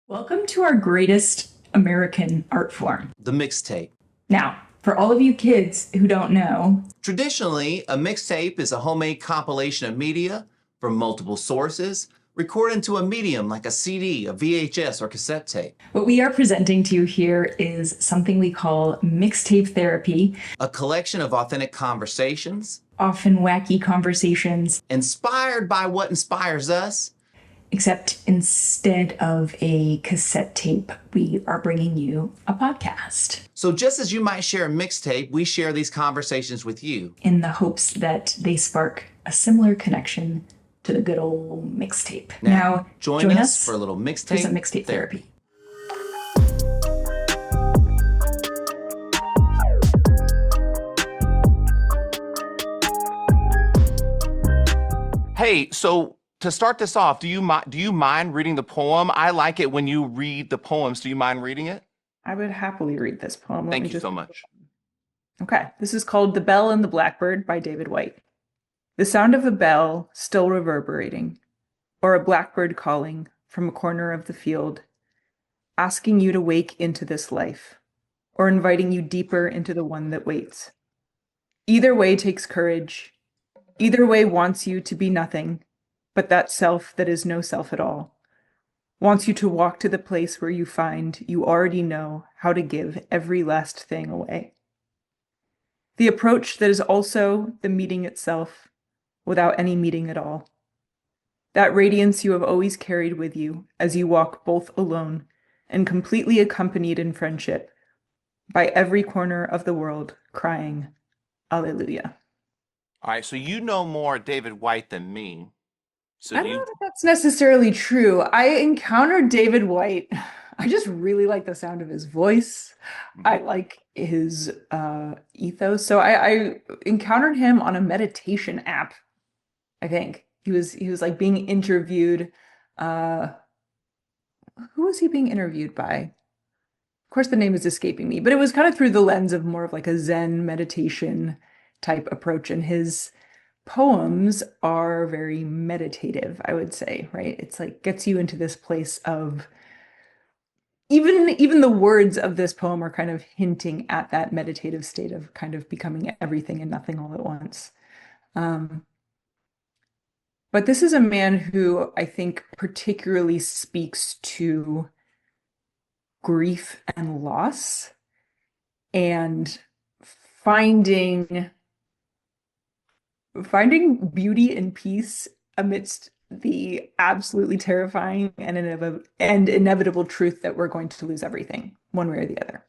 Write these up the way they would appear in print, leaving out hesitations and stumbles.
Welcome to our greatest American art form. The mixtape. Now, for all of you kids who don't know, Traditionally, a mixtape is a homemade compilation of media from multiple sources, recorded into a medium like a CD, a VHS, or cassette tape. what we are presenting to you here is something we call Mixtape Therapy, A collection of authentic conversations, often wacky conversations, inspired by what inspires us. except instead of a cassette tape, we are bringing you a podcast So just as you might share a mixtape, we share these conversations with you. in the hopes that they spark a similar connection to the good old mixtape. Now, join us for a little for some mixtape Mixtape Therapy. Hey, so to start this off, do you mind reading the poem? I like it when you read the poems. Do you mind reading it? I would happily read this poem. Thank you so much. Okay, this is called The Bell and the Blackbird by David Whyte. The sound of a bell still reverberating, or a blackbird calling from a corner of the field, asking you to wake into this life, or inviting you deeper into the one that waits. Either way takes courage. Either way wants you to be nothing, but that self that is no self at all. Wants you to walk to the place where you find you already know how to give every last thing away. The approach that is also the meeting itself without any meeting at all. That radiance you have always carried with you as you walk both alone and completely accompanied in friendship by every corner of the world crying, Alleluia. All right, so you know more David Whyte than me. So I don't know if that's necessarily true. I encountered David Whyte. I just really like the sound of his voice. I like his ethos. So I encountered him on a meditation app. I think he was like being interviewed. Who was he being interviewed by? Of course, the name is escaping me, but it was kind of through the lens of more of like a Zen meditation type approach, and his poems are very meditative, I would say, right? It's like gets you into this place of even the words of this poem are kind of hinting at that meditative state of kind of becoming everything and nothing all at once. But this is a man who I think particularly speaks to grief and loss and finding beauty and peace amidst the absolutely terrifying and inevitable truth that we're going to lose everything one way or the other.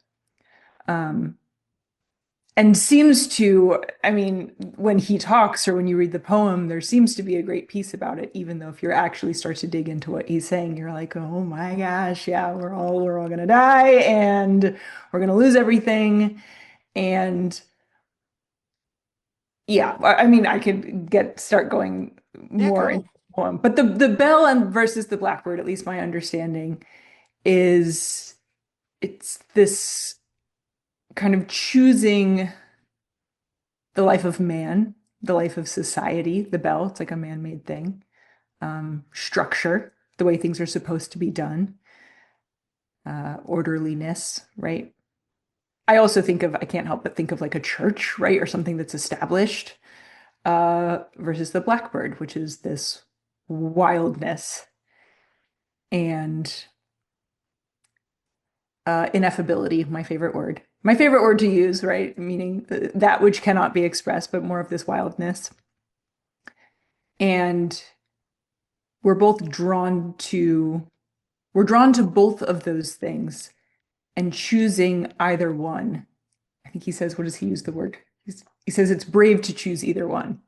And seems to, I mean, when he talks or when you read the poem, there seems to be a great peace about it, even though if you actually start to dig into what he's saying, you're like, oh my gosh, yeah, we're all gonna die and we're gonna lose everything. And yeah, I mean, I could start going more into the poem, but the bell and versus the blackbird, at least my understanding, is it's this kind of choosing the life of man, the life of society. The bell, it's like a man-made thing. Structure, the way things are supposed to be done. Orderliness, right? I also I can't help but think of like a church, right? Or something that's established, versus the blackbird, which is this wildness and ineffability, my favorite word. My favorite word to use, right? Meaning that which cannot be expressed, but more of this wildness. And we're drawn to both of those things and choosing either one. I think he says, what does he use the word? He says it's brave to choose either one.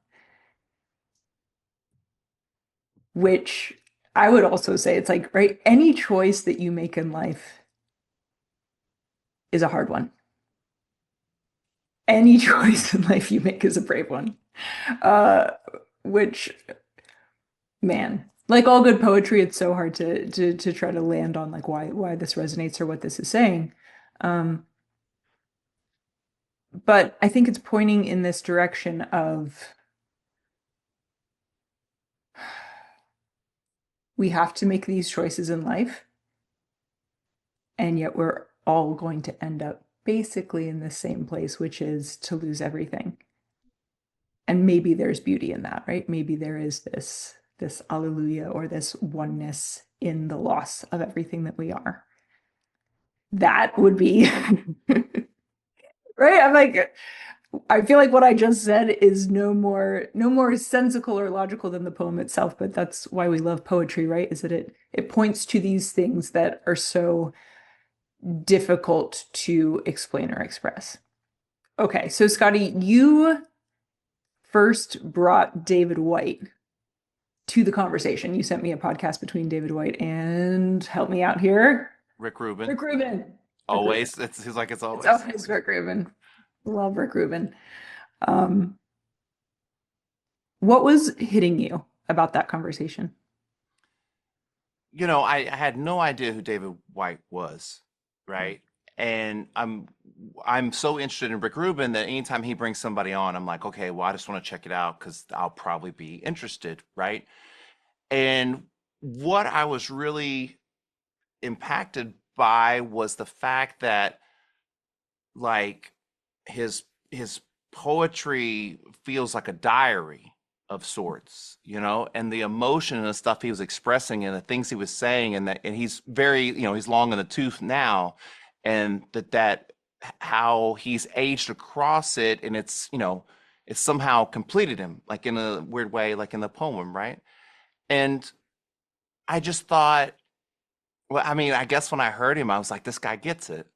Which I would also say it's like, right, any choice that you make in life is a hard one. Any choice in life you make is a brave one. Which, man, like all good poetry, it's so hard to try to land on like why this resonates or what this is saying. But I think it's pointing in this direction of we have to make these choices in life. And yet we're all going to end up basically in the same place, which is to lose everything. And maybe there's beauty in that, right? Maybe there is this alleluia or this oneness in the loss of everything that we are. That would be right. I'm like, I feel like what I just said is no more sensical or logical than the poem itself, but that's why we love poetry, right? Is that it points to these things that are so difficult to explain or express. Okay, so Scottie, you first brought David Whyte to the conversation. You sent me a podcast between David Whyte and, help me out here, Rick Rubin. Rick Rubin. Always. It seems like it's always. It's always Rick Rubin. Love Rick Rubin. What was hitting you about that conversation? You know, I had no idea who David Whyte was, right? And I'm so interested in Rick Rubin that anytime he brings somebody on, I'm like, okay, well, I just want to check it out because I'll probably be interested, right? And what I was really impacted by was the fact that, like, his poetry feels like a diary of sorts, you know, and the emotion and the stuff he was expressing and the things he was saying, and he's very, you know, he's long in the tooth now, and that how he's aged across it, and it's, you know, it's somehow completed him, like in a weird way, like in the poem, right? And I just thought, well, I mean, I guess when I heard him, I was like, this guy gets it.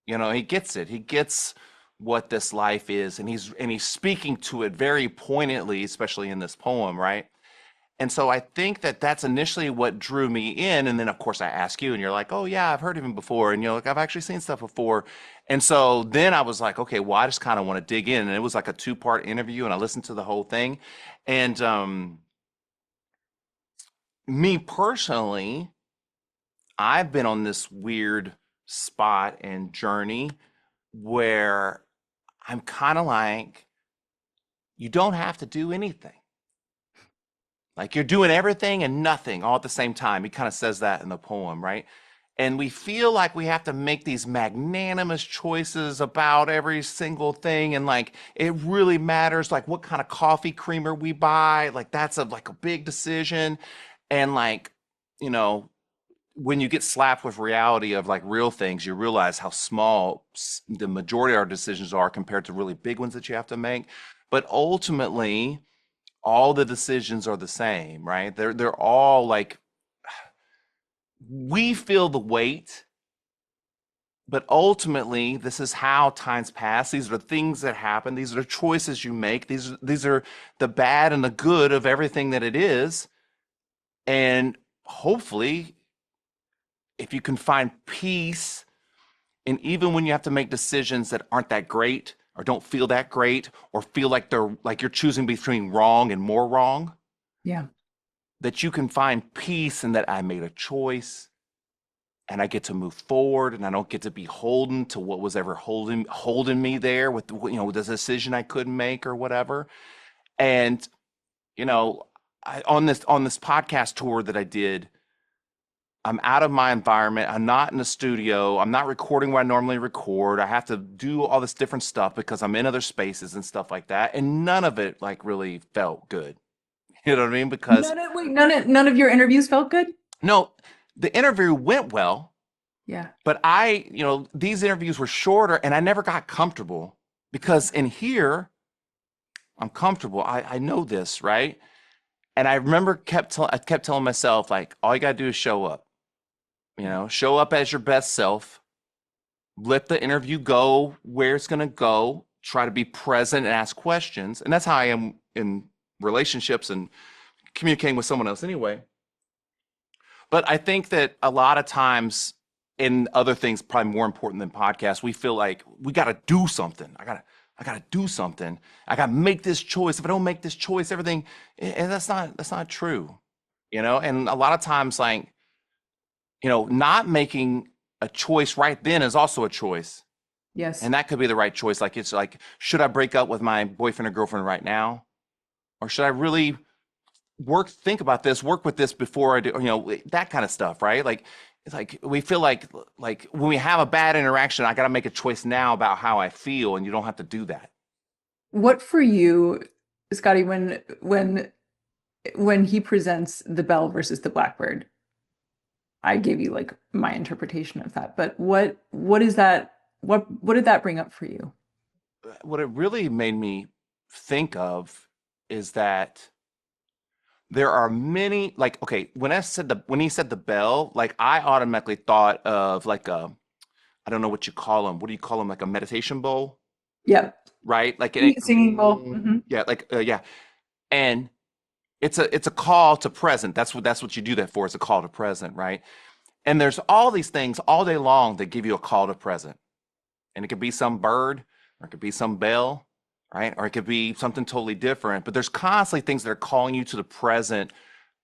You know, he gets it. He gets what this life is, and he's speaking to it very poignantly, especially in this poem, right? And so I think that that's initially what drew me in, and then of course I ask you, and you're like, "Oh yeah, I've heard of him before," and you're like, "I've actually seen stuff before," and so then I was like, "Okay, well, I just kind of want to dig in," and it was like a two-part interview, and I listened to the whole thing, and me personally, I've been on this weird spot and journey where I'm kind of like, you don't have to do anything. Like you're doing everything and nothing all at the same time. He kind of says that in the poem, right? And we feel like we have to make these magnanimous choices about every single thing. And like, it really matters, like what kind of coffee creamer we buy. Like that's like a big decision. And like, you know, when you get slapped with reality of like real things, you realize how small the majority of our decisions are compared to really big ones that you have to make. But ultimately, all the decisions are the same, right? They're all like, we feel the weight, but ultimately, this is how times pass. These are the things that happen. These are the choices you make. These are the bad and the good of everything that it is. And hopefully, if you can find peace, and even when you have to make decisions that aren't that great or don't feel that great or feel like they're like you're choosing between wrong and more wrong, Yeah. that you can find peace in that I made a choice and I get to move forward, and I don't get to be holden to what was ever holding me there with, you know, the decision I couldn't make or whatever. And you know, on this podcast tour that I did, I'm out of my environment. I'm not in the studio. I'm not recording where I normally record. I have to do all this different stuff because I'm in other spaces and stuff like that. And none of it like really felt good. You know what I mean? Because None of your interviews felt good? no, the interview went well, Yeah. but you know, these interviews were shorter and I never got comfortable because in here, I'm comfortable. I know this, right? And I remember I kept telling myself, like, all you got to do is show up. You know, show up as your best self. Let the interview go where it's going to go. Try to be present and ask questions. And that's how I am in relationships and communicating with someone else anyway. But I think that a lot of times in other things, probably more important than podcasts, we feel like we got to do something. I got to do something. I got to make this choice. If I don't make this choice, everything, and that's not true, you know? And a lot of times, like, you know, not making a choice right then is also a choice. Yes. And that could be the right choice. Like, it's like, should I break up with my boyfriend or girlfriend right now? Or should I really think about this, work with this before I do, you know, that kind of stuff, right? Like, like we feel like when we have a bad interaction, I got to make a choice now about how I feel, and you don't have to do that. What for you, Scottie, when he presents the bell versus the blackbird? I gave you like my interpretation of that, but what is that? What did that bring up for you? What it really made me think of is that there are many, like, okay, when he said the bell, like I automatically thought of like I don't know what you call them. What do you call them? Like a meditation bowl, Yeah, right? Like singing bowl. Mhm. yeah, like yeah. And it's a call to present. That's what you do that for. It's a call to present, right? And there's all these things all day long that give you a call to present. And it could be some bird, or it could be some bell, right? Or it could be something totally different. But there's constantly things that are calling you to the present.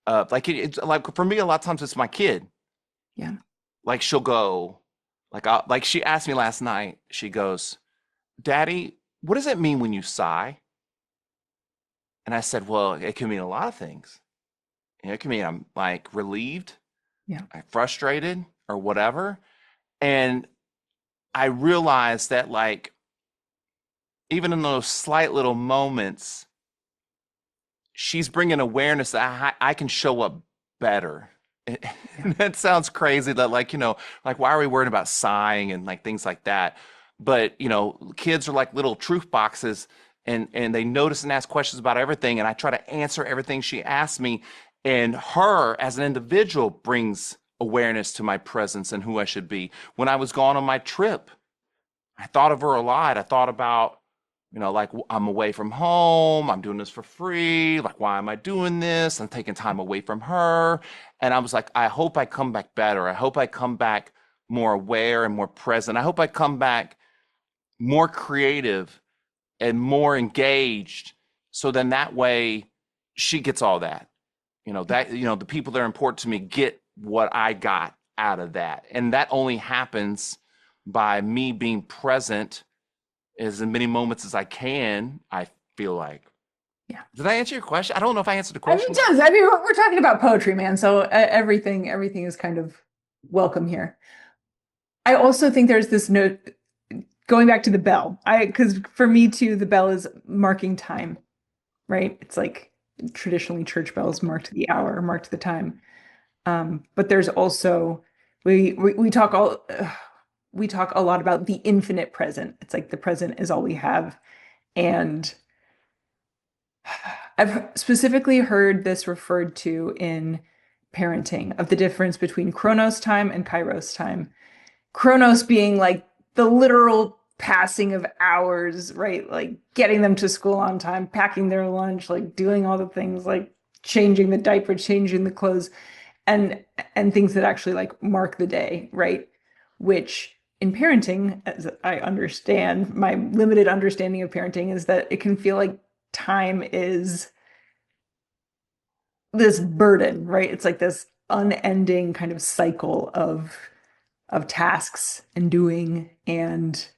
Like it's like for me, a lot of times it's my kid. Yeah. Like she'll go, like she asked me last night. She goes, "Daddy, what does it mean when you sigh?" And I said, "Well, it can mean a lot of things. It can mean I'm like relieved, Yeah. frustrated, or whatever." And I realized that like even in those slight little moments, she's bringing awareness that I can show up better. That sounds crazy that like, like why are we worried about sighing and like things like that? But, kids are like little truth boxes and they notice and ask questions about everything. And I try to answer everything she asks me. And her as an individual brings awareness to my presence and who I should be. When I was gone on my trip, I thought of her a lot. I thought about, like I'm away from home. I'm doing this for free. Like, why am I doing this? I'm taking time away from her. And I was like, I hope I come back better. I hope I come back more aware and more present. I hope I come back more creative and more engaged. So then that way she gets all that, the people that are important to me get what I got out of that. And that only happens by me being present as in many moments as I can, I feel like. Yeah. Did I answer your question? I don't know if I answered the I mean, question. it does. I mean, we're talking about poetry, man. So everything is kind of welcome here. I also think there's this note going back to the bell. Because for me too, the bell is marking time, right? It's like traditionally church bells marked the hour, marked the time. But there's also we talk a lot about the infinite present. It's like the present is all we have. And I've specifically heard this referred to in parenting of the difference between Kronos time and Kairos time. Kronos being like the literal passing of hours, right? Like getting them to school on time, packing their lunch, like doing all the things like changing the diaper, changing the clothes, and things that actually like mark the day, right? Which in parenting, as I understand, my limited understanding of parenting is that it can feel like time is this burden, right? It's like this unending kind of cycle of tasks and doing and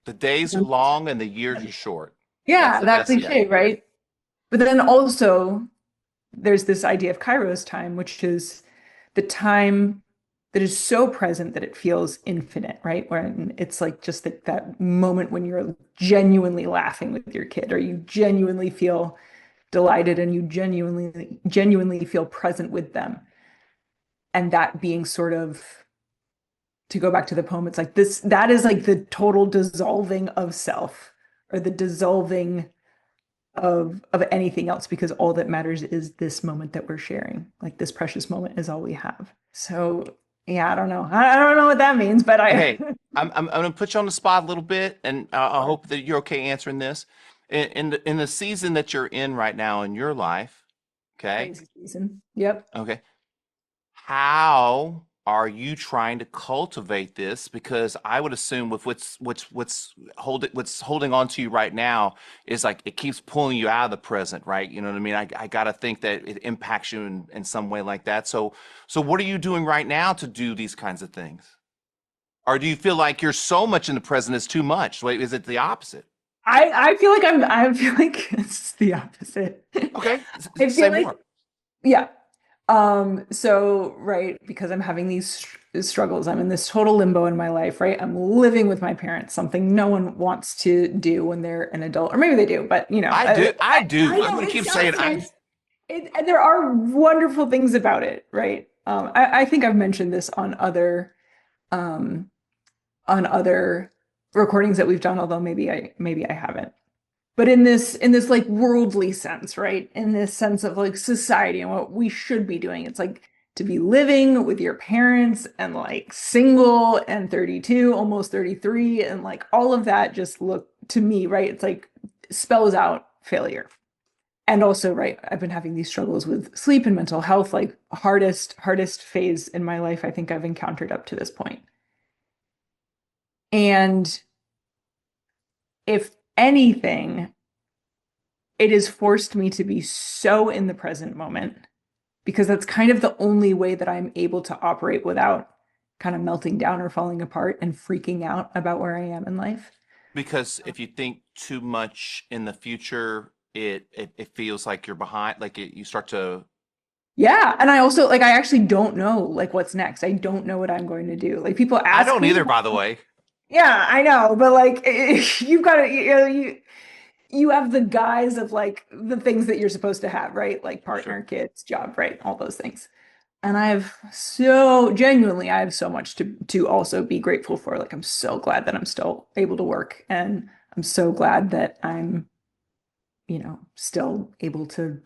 The days are long and the years are short. yeah, that That's cliche, right? But then also there's this idea of Kairos time, which is the time that is so present that it feels infinite, right? When it's like just that moment when you're genuinely laughing with your kid, or you genuinely feel delighted and you genuinely feel present with them. And that being sort of, to go back to the poem, it's like this, that is like the total dissolving of self, or the dissolving of anything else, because all that matters is this moment that we're sharing. Like this precious moment is all we have. So yeah, I don't know. I don't know what that means, but Hey, I'm gonna put you on the spot a little bit, and I hope that you're okay answering this. In the season that you're in right now in your life, okay? crazy season. Yep. Okay. How are you trying to cultivate this? Because I would assume with what's holding on to you right now is like it keeps pulling you out of the present, right? You know what I mean? I gotta think that it impacts you in some way like that. So what are you doing right now to do these kinds of things? Or do you feel like you're so much in the present is too much? Wait, is it the opposite? I feel like it's the opposite. Okay, I say feel like, more. yeah. So right, because I'm having these struggles. I'm in this total limbo in my life, right? I'm living with my parents, something no one wants to do when they're an adult, or maybe they do, but I do. I do. I I'm know gonna it keep sounds saying nice. And there are wonderful things about it, right? I think I've mentioned this um, on other recordings that we've done, although maybe I haven't. But in this like worldly sense, right? In this sense of like society and what we should be doing, it's like to be living with your parents and like single and 32, almost 33, and like all of that just look to me, right? It's like spells out failure. And also, right, I've been having these struggles with sleep and mental health, like hardest phase in my life I think I've encountered up to this point. And if anything, it has forced me to be so in the present moment because that's kind of the only way that I'm able to operate without kind of melting down or falling apart and freaking out about where I am in life. because if you think too much in the future, it feels like you're behind. Like you start to. Yeah, and I also like I actually don't know like what's next. I don't know what I'm going to do. Like people I ask don't me, either, by the way. yeah, I know, but like you've got to you have the guise of like the things that you're supposed to have, right? Like Sure. partner, kids, job, right? All those things. And I have so much to also be grateful for. Like I'm so glad that I'm still able to work and I'm so glad that I'm, still able to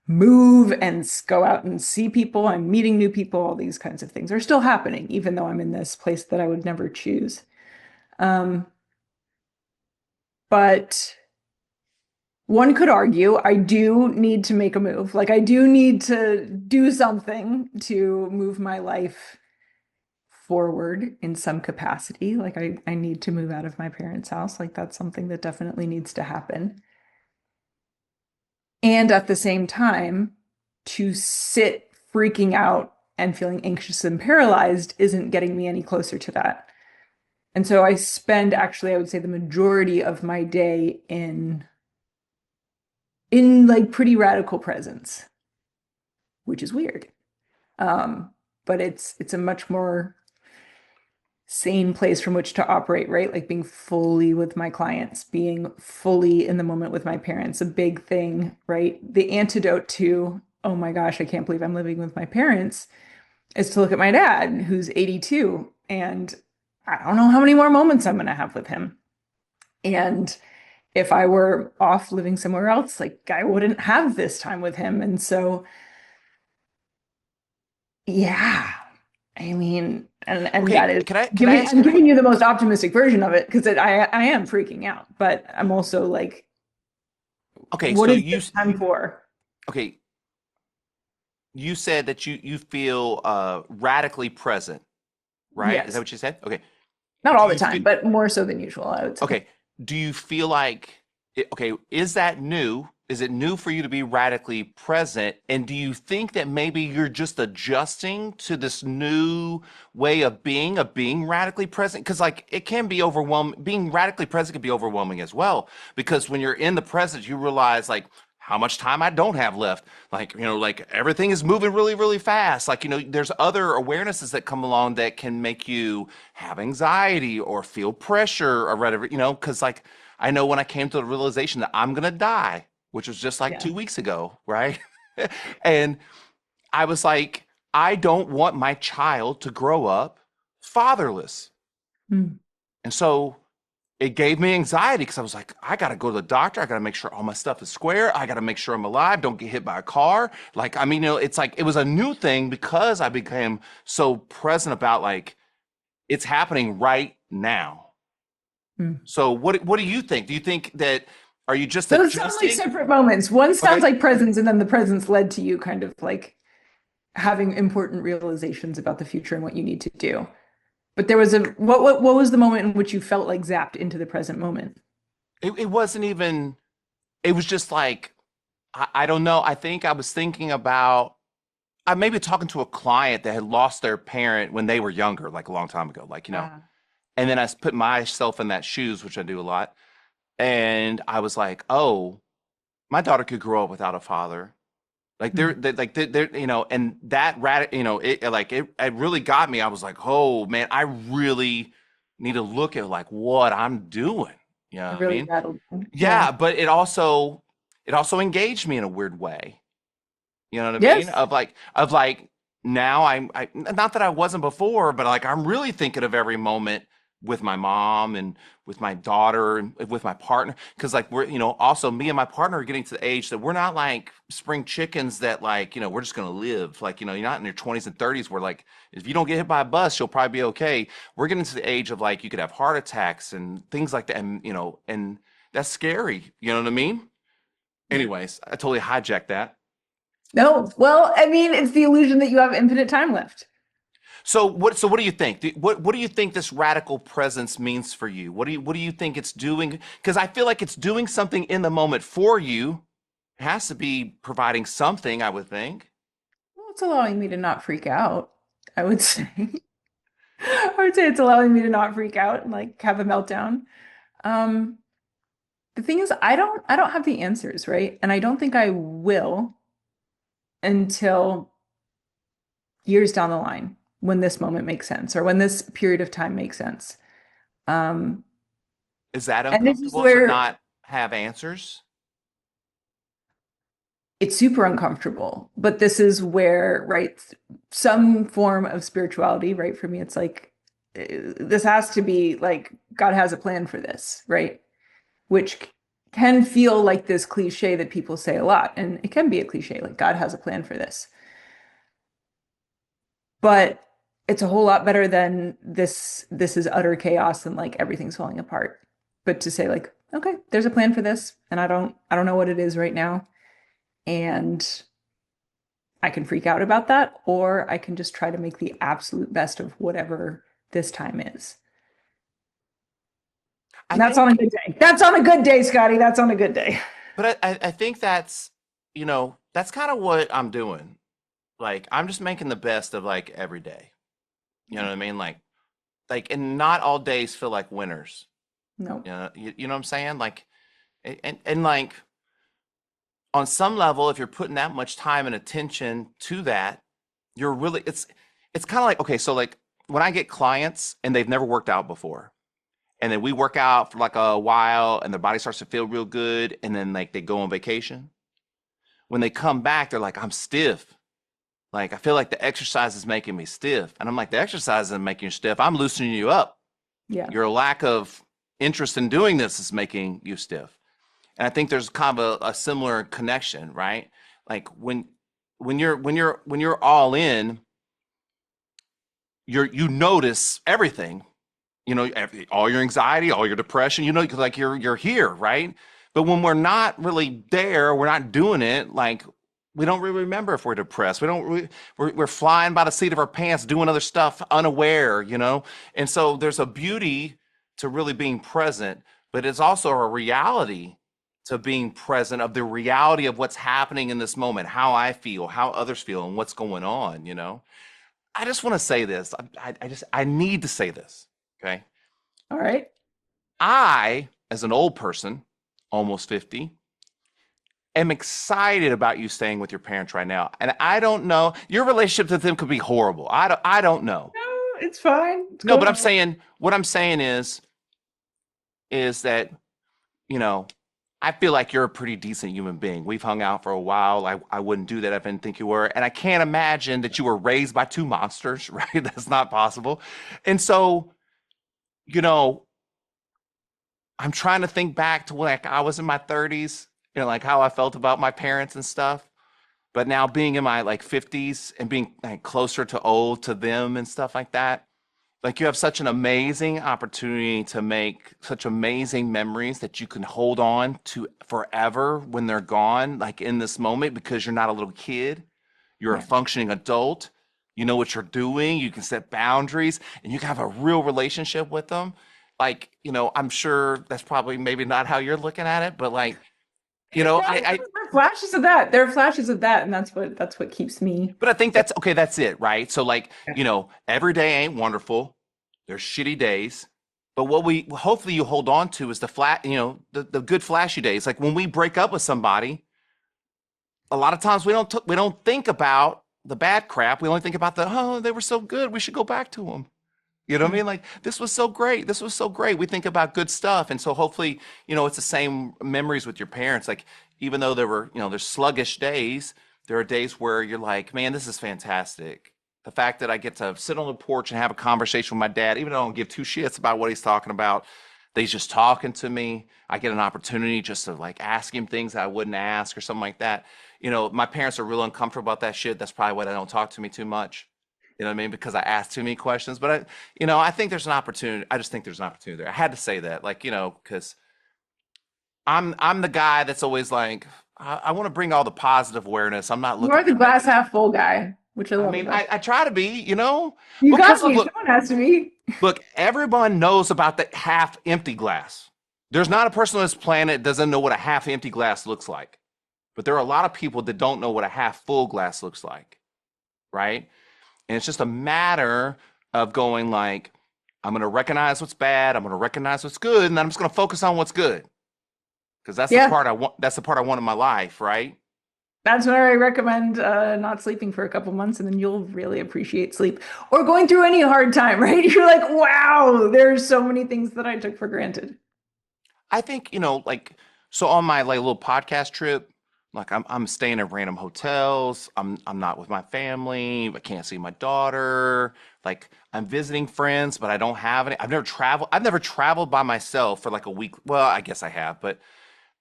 move and go out and see people. I'm meeting new people. All these kinds of things are still happening, even though I'm in this place that I would never choose. Um, but one could argue I do need to make a move. Like I do need to do something to move my life forward in some capacity. Like I need to move out of my parents' house. Like that's something that definitely needs to happen. And at the same time, to sit freaking out and feeling anxious and paralyzed isn't getting me any closer to that. And so I spend actually, I would say the majority of my day in like pretty radical presence, which is weird. But it's a much more sane place from which to operate, right? Like being fully with my clients, being fully in the moment with my parents, a big thing, right? The antidote to, oh my gosh, I can't believe I'm living with my parents is to look at my dad, who's 82, and I don't know how many more moments I'm going to have with him. And if I were off living somewhere else, like I wouldn't have this time with him. And so, yeah, I mean, and Okay, that is can I ask I'm you? giving you the most optimistic version of it because I am freaking out, but I'm also like, Okay, what so is this time for? okay, you said that you feel radically present, right? Is that Yes, what you said? Okay. not Do all the you feel time, but more so than usual, I would say. okay? Do you feel like okay, is that new? Is it new for you to be radically present? And do you think that maybe you're just adjusting to this new way of being radically present? Because like it can be overwhelming. Being radically present can be overwhelming as well. Because when you're in the present, you realize like how much time I don't have left. Like, like everything is moving really, really fast. Like, there's other awarenesses that come along that can make you have anxiety or feel pressure or whatever, because like I know when I came to the realization that I'm gonna die, which was just like Yeah. 2 weeks ago, right? And I was like, I don't want my child to grow up fatherless. Mm. And so it gave me anxiety because I was like, I got to go to the doctor. I got to make sure all my stuff is square. I got to make sure I'm alive. Don't get hit by a car. Like, I mean, it's like it was a new thing because I became so present about like it's happening right now. Mm. So what do you think? Do you think that are you just Those sound like adjusting? separate moments. One sounds Okay. like presence, and then the presence led to you kind of like having important realizations about the future and what you need to do. But there was what was the moment in which you felt like zapped into the present moment? It wasn't even, it was just like, I don't know. I think I was thinking about, I maybe talking to a client that had lost their parent when they were younger, like a long time ago, like, and then I put myself in that shoes, which I do a lot. And I was like, oh, my daughter could grow up without a father. Like they're, and that it really got me. I was like, oh man, I really need to look at like what I'm doing. You know It what I really mean? rattled me. Yeah. Yeah, but it also engaged me in a weird way. You know what I mean? Yes. Of like now I not that I wasn't before, but like I'm really thinking of every moment with my mom and with my daughter and with my partner. Because like we're, also me and my partner are getting to the age that we're not like spring chickens that like, we're just gonna live. Like, you're not in your 20s and 30s where like if you don't get hit by a bus, you'll probably be okay. We're getting to the age of like you could have heart attacks and things like that. And that's scary. You know what I mean? Anyways, I totally hijacked that. No. Well, I mean, it's the illusion that you have infinite time left. So what do you think? What do you think this radical presence means for you? What do you think it's doing? Because I feel like it's doing something in the moment for you. It has to be providing something, I would think. Well, it's allowing me to not freak out, I would say. I would say it's allowing me to not freak out and like have a meltdown. Um, the thing is, I don't have the answers, right? And I don't think I will until years down the line when this moment makes sense or when this period of time makes sense. Um, Is that and this is uncomfortable to where not have answers? it's super uncomfortable, but this is where, right, some form of spirituality, right? For me, it's like this has to be like God has a plan for this, right? Which can feel like this cliche that people say a lot, and it can be a cliche, like God has a plan for this. But it's a whole lot better than this is utter chaos and like everything's falling apart. But to say like, okay, there's a plan for this, and I don't know what it is right now. And I can freak out about that, or I can just try to make the absolute best of whatever this time is. I And that's think, on a good day. That's on a good day, Scottie. That's on a good day. but I think that's kind of what I'm doing. Like I'm just making the best of like every day. You know what I mean? And not all days feel like winners. No. You know what I'm saying? Like, and like on some level, if you're putting that much time and attention to that, you're really it's kind of like, okay, so like when I get clients and they've never worked out before, and then we work out for like a while and their body starts to feel real good, and then like they go on vacation. When they come back, they're like, I'm stiff. Like I feel like the exercise is making me stiff. And I'm like, the exercise isn't making you stiff. I'm loosening you up. Yeah. Your lack of interest in doing this is making you stiff. And I think there's kind of a similar connection, right? Like when you're all in, you notice everything, all your anxiety, all your depression, 'cause like you're here, right? But when we're not really there, we're not doing it, like we don't really remember if we're depressed. We don't really, we're flying by the seat of our pants, doing other stuff unaware, And so there's a beauty to really being present, but it's also a reality to being present of the reality of what's happening in this moment, how I feel, how others feel, and what's going on. I just want to say this. I need to say this. Okay. All right. I, as an old person, almost 50, am excited about you staying with your parents right now. And I don't know, your relationship with them could be horrible. I don't know. No, it's fine. It's No, going but on. what I'm saying is that, you know, I feel like you're a pretty decent human being. We've hung out for a while. I wouldn't do that if I didn't think you were. And I can't imagine that you were raised by two monsters, right? That's not possible. And so, you know, I'm trying to think back to when like I was in my 30s, like how I felt about my parents and stuff. But now being in my like 50s and being like closer to old to them and stuff like that, like you have such an amazing opportunity to make such amazing memories that you can hold on to forever when they're gone, like in this moment, because you're not a little kid, you're a Yeah. functioning adult, you know what you're doing, you can set boundaries, and you can have a real relationship with them. Like, I'm sure that's probably maybe not how you're looking at it, but like, No, I there are flashes of that. There are flashes of that, and that's what keeps me. but I think that's okay, that's it, right? So like, Yeah. every day ain't wonderful. There's shitty days. But what we hopefully you hold on to is the flat, the good flashy days. Like when we break up with somebody, a lot of times we don't think about the bad crap. We only think about they were so good. We should go back to them. You know what I mean? Like, this was so great. This was so great. We think about good stuff. And so hopefully, it's the same memories with your parents. Like, even though there's sluggish days, there are days where you're like, man, this is fantastic. The fact that I get to sit on the porch and have a conversation with my dad, even though I don't give two shits about what he's talking about, that he's just talking to me. I get an opportunity just to like ask him things that I wouldn't ask or something like that. My parents are real uncomfortable about that shit. That's probably why they don't talk to me too much. You know what I mean? Because I asked too many questions. But I think there's an opportunity. I just think there's an opportunity there. I had to say that, like, because I'm the guy that's always like, I want to bring all the positive awareness. I'm not You looking are the for glass negative. half full guy, which I I love mean, about I try to be, you. because Got me. look, Someone has to be. look, everyone knows about the half empty glass. There's not a person on this planet that doesn't know what a half empty glass looks like. But there are a lot of people that don't know what a half full glass looks like, right? And it's just a matter of going like, I'm going to recognize what's bad. I'm going to recognize what's good. And then I'm just going to focus on what's good. Because that's the Yeah. part I want. That's the part I want in my life, right? That's where I recommend not sleeping for a couple months, and then you'll really appreciate sleep. Or going through any hard time, right? You're like, wow, there's so many things that I took for granted. I think, like, so on my like little podcast trip, like I'm staying at random hotels. I'm not with my family. I can't see my daughter. Like, I'm visiting friends, but I don't have any. I've never traveled. I've never traveled by myself for like a week. Well, I guess I have, but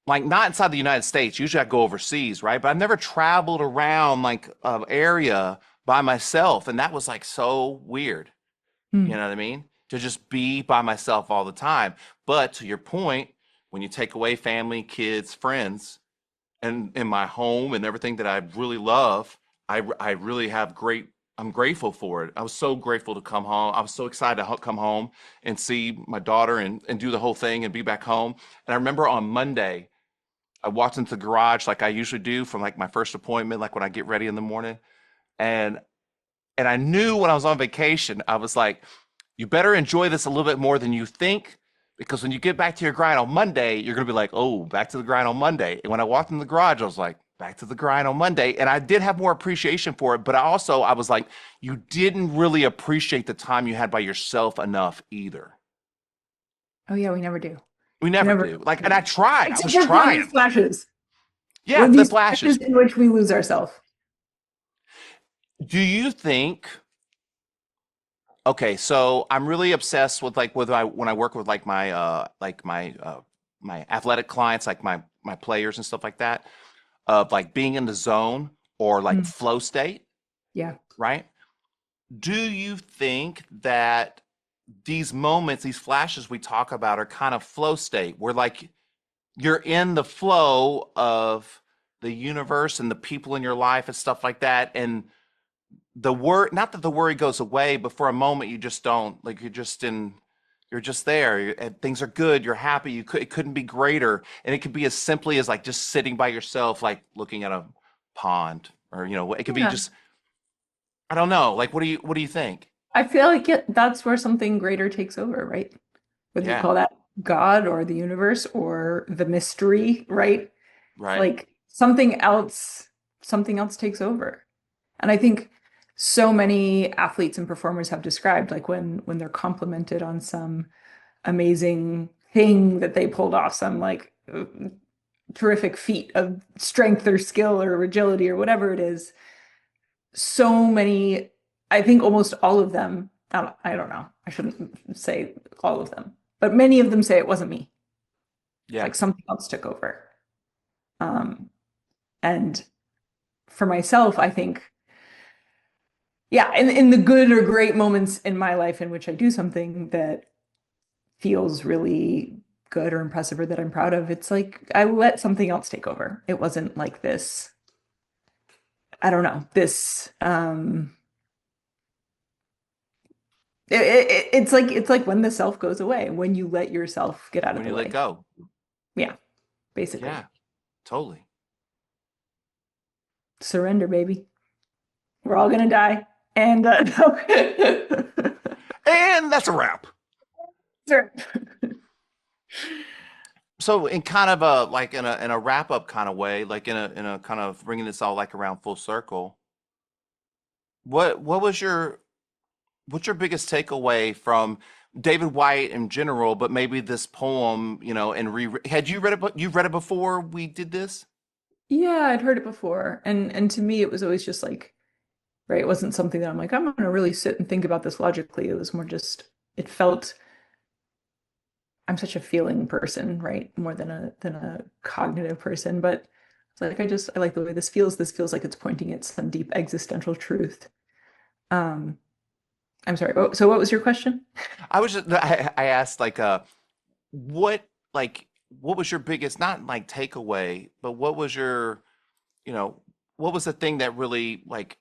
like not inside the United States. Usually I go overseas, right? But I've never traveled around like an area by myself, and that was like so weird. You Hmm. know what I mean? To just be by myself all the time. But to your point, when you take away family, kids, friends, and in my home and everything that I really love, I really have I'm grateful for it. I was so grateful to come home. I was so excited to come home and see my daughter and do the whole thing and be back home. And I remember on Monday, I walked into the garage like I usually do from like my first appointment, like when I get ready in the morning. And I knew when I was on vacation, I was like, you better enjoy this a little bit more than you think, because when you get back to your grind on Monday, you're going to be like, oh, back to the grind on Monday. And when I walked in the garage, I was like, back to the grind on Monday. And I did have more appreciation for it. But I was like, you didn't really appreciate the time you had by yourself enough either. Oh yeah, we never do. We We never never do. Like, and I tried. I except was for trying. these flashes. Yeah, Or the these flashes. flashes in which we lose ourselves. Do you think Okay, so I'm really obsessed with like when I work with like my athletic clients, like my players and stuff like that, of like being in the zone or like Mm. flow state, Yeah. right? Do you think that these moments, these flashes we talk about are kind of flow state, where like you're in the flow of the universe and the people in your life and stuff like that, and the worry, not that the worry goes away, but for a moment you just don't, like you're just there, and things are good, you're happy, it couldn't be greater, and it could be as simply as like just sitting by yourself, like looking at a pond, or it could be Yeah. just, I don't know, like what do you think? I feel like that's where something greater takes over, right? Whether you Yeah, call that God or the universe or the mystery, right? It's right. like something else takes over. And I think so many athletes and performers have described like when they're complimented on some amazing thing that they pulled off, some like terrific feat of strength or skill or agility or whatever it is. So many, I think almost all of them, I don't know, I shouldn't say all of them, but many of them say it wasn't me. It's Yeah. like something else took over. Um, and for myself, I think, yeah, in the good or great moments in my life in which I do something that feels really good or impressive or that I'm proud of, it's like I let something else take over. It wasn't like this, I don't know, this it's like when the self goes away, when you let yourself get out of When the you let way. go. Yeah, basically. Yeah, totally. Surrender, baby. We're all gonna die. And And that's a wrap. Sure. So in kind of a like in a wrap up kind of way, like in a kind of bringing this all like around full circle, what was your what's your biggest takeaway from David Whyte in general, but maybe this poem, you know, and had you read it, you've read it before we did this? Yeah, I'd heard it before. And to me it was always just like, right, it wasn't something that I'm like, I'm gonna really sit and think about this logically. It was more just it felt I'm such a feeling person, right? More than a cognitive person, but it's like I like the way this feels. This feels like it's pointing at some deep existential truth. Um, I'm sorry. So what was your question? I was just I asked like what like what was your biggest not like takeaway, but what was your you know what was the thing that really like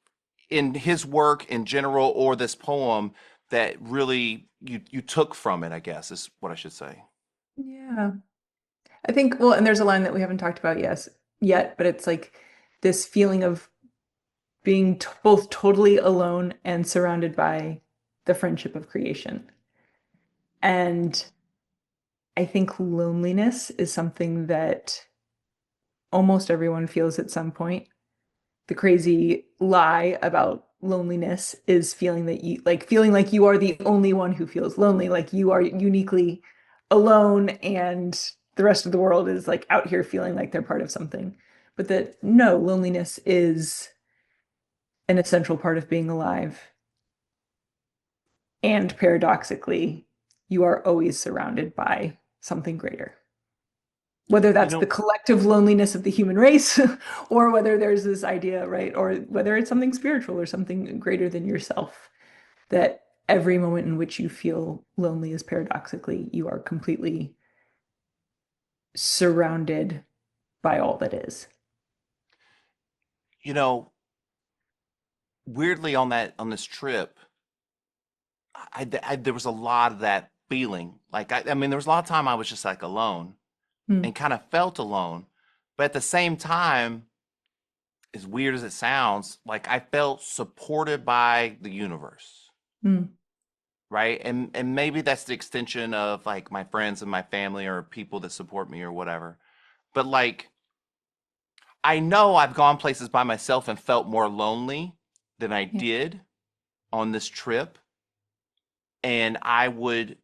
in his work in general or this poem that really you took from it, I guess is what I should say. Yeah. I think, well, and there's a line that we haven't talked about yet, but it's like this feeling of being both totally alone and surrounded by the friendship of creation. And I think loneliness is something that almost everyone feels at some point. The crazy lie about loneliness is feeling like you are the only one who feels lonely, like you are uniquely alone and the rest of the world is like out here feeling like they're part of something. But that no, loneliness is an essential part of being alive. And paradoxically, you are always surrounded by something greater. Whether You that's the know, collective loneliness of the human race, or whether there's this idea, right? Or whether it's something spiritual or something greater than yourself, that every moment in which you feel lonely is paradoxically, you are completely surrounded by all that is. you know, weirdly on that on this trip, there was a lot of that feeling. Like I mean, there was a lot of time I was just like alone Hmm. and kind of felt alone, but at the same time, as weird as it sounds, like I felt supported by the universe, Hmm. right? And maybe that's the extension of like my friends and my family or people that support me or whatever. But like I know I've gone places by myself and felt more lonely than I Yeah. did on this trip, and I would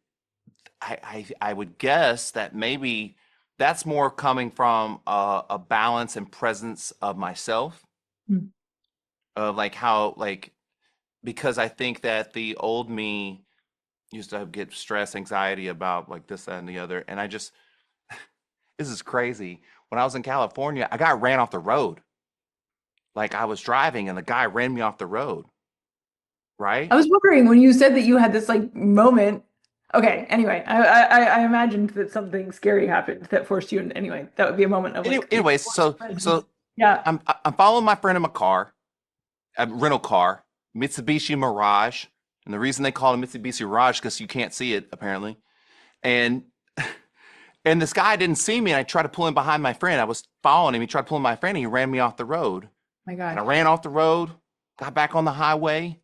guess that maybe that's more coming from a balance and presence of myself, Hmm. of like how like because I think that the old me used to get stress, anxiety about like this, that, and the other, and I just this is crazy. When I was in California, I got ran off the road. Like I was driving and the guy ran me off the road, right? I was wondering when you said that you had this like moment. Okay, anyway, I imagined that something scary happened that forced you in. Anyway, that would be a moment of like Anyways, forced presence. Yeah. I'm following my friend in my car, a rental car, Mitsubishi Mirage, and the reason they call it Mitsubishi Mirage because you can't see it apparently. And and this guy didn't see me, and I tried to pull him behind my friend. I was following him. He tried to pull my friend, and he ran me off the road. My And I gosh. ran off the road, got back on the highway,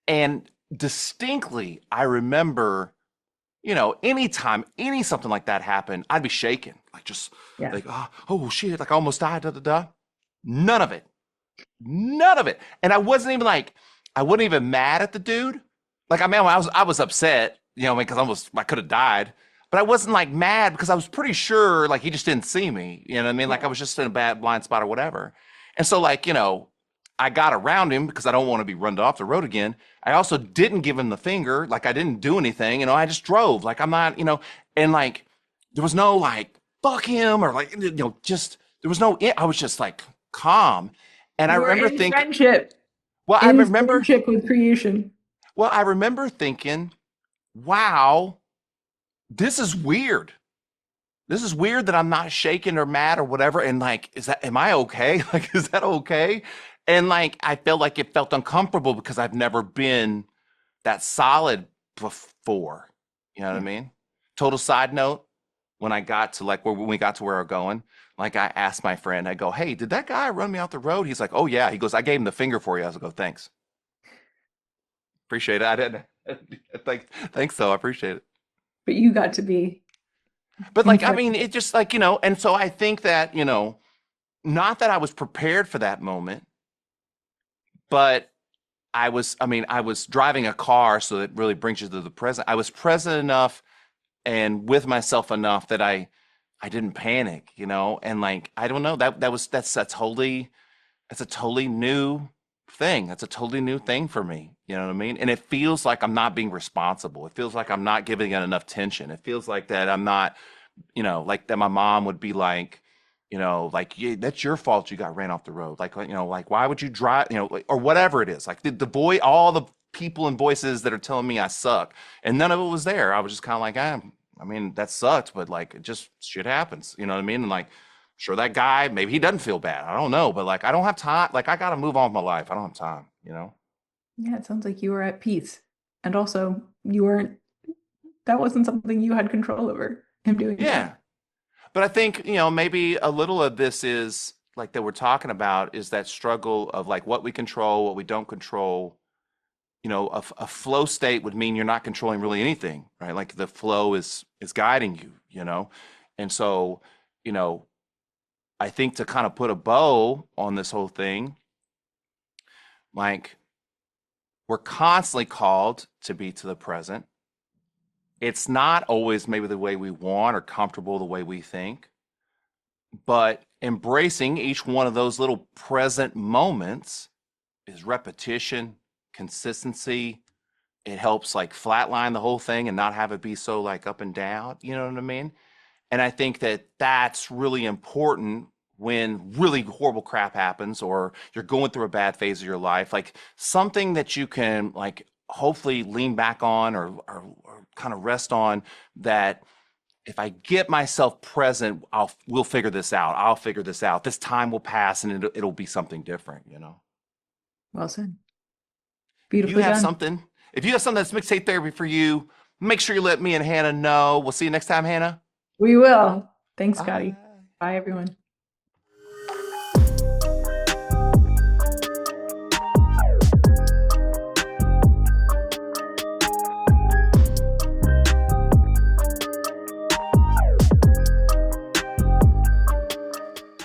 and distinctly I remember, you know, anytime any something like that happened, I'd be shaking, like just Yeah. like oh shit, like I almost died, da da da. None of it. None of it. And I wasn't even like, I wasn't even mad at the dude. Like, I mean, I was upset, you know, because I could have died, but I wasn't like mad because I was pretty sure like he just didn't see me. You know what I mean? Like I Yeah. was just in a bad blind spot or whatever. And so, like, you know, I got around him because I don't want to be run off the road again. I also didn't give him the finger. Like, I didn't do anything. You know, I just drove. Like, I'm not, you know, and like, there was no like, fuck him or like, you know, just, there was no, I was just like calm. And I You were remember thinking, well, I in remember, friendship with creation. well, I remember thinking, wow, this is weird. This is weird that I'm not shaken or mad or whatever. And like, am I okay? Like, is that okay? And like, I felt like it felt uncomfortable because I've never been that solid before. You know what I Yeah. mean? Total side note, when I got to like when we got to where we're going, like I asked my friend, I go, hey, did that guy run me off the road? He's like, oh yeah. He goes, I gave him the finger for you. I was like, oh, thanks. Appreciate it. I didn't. Thanks. Thanks, though. I appreciate it. But you got to be But like, I Incorrect. mean, it just like, you know, and so I think that, you know, not that I was prepared for that moment, but I was driving a car, so it really brings you to the present. I was present enough and with myself enough that I didn't panic, you know, and like, I don't know, that's a totally new thing. That's a totally new thing for me. You know what I mean? And it feels like I'm not being responsible. It feels like I'm not giving it enough attention. It feels like that I'm not, you know, like that my mom would be like, you know, like, yeah, that's your fault you got ran off the road. Like, you know, like, why would you drive, you know, like, or whatever it is. Like all the people and voices that are telling me I suck. And none of it was there. I was just kind of like, I mean, that sucks, but like, it just shit happens. You know what I mean? And like, sure, that guy, maybe he doesn't feel bad. I don't know. But like, I don't have time. Like, I got to move on with my life. I don't have time, you know? Yeah, it sounds like you were at peace. And also, that wasn't something you had control over, him doing Yeah. that. But I think, you know, maybe a little of this is like that we're talking about is that struggle of like what we control, what we don't control. You know, a flow state would mean you're not controlling really anything, right? Like the flow is guiding you, you know? And so, you know, I think to kind of put a bow on this whole thing, like we're constantly called to be to the present. It's not always maybe the way we want or comfortable the way we think, but embracing each one of those little present moments is repetition, consistency. It helps like flatline the whole thing and not have it be so like up and down. You know what I mean? And I think that that's really important when really horrible crap happens or you're going through a bad phase of your life, like something that you can like hopefully lean back on or kind of rest on, that if I get myself present, we'll figure this out. I'll figure this out. This time will pass and it'll be something different, you know? Well said. If you Beautifully have done. something, if you have something that's mixtape therapy for you, make sure you let me and Hannah know. We'll see you next time, Hannah. We will. Thanks, Scotty. Bye. Bye, everyone.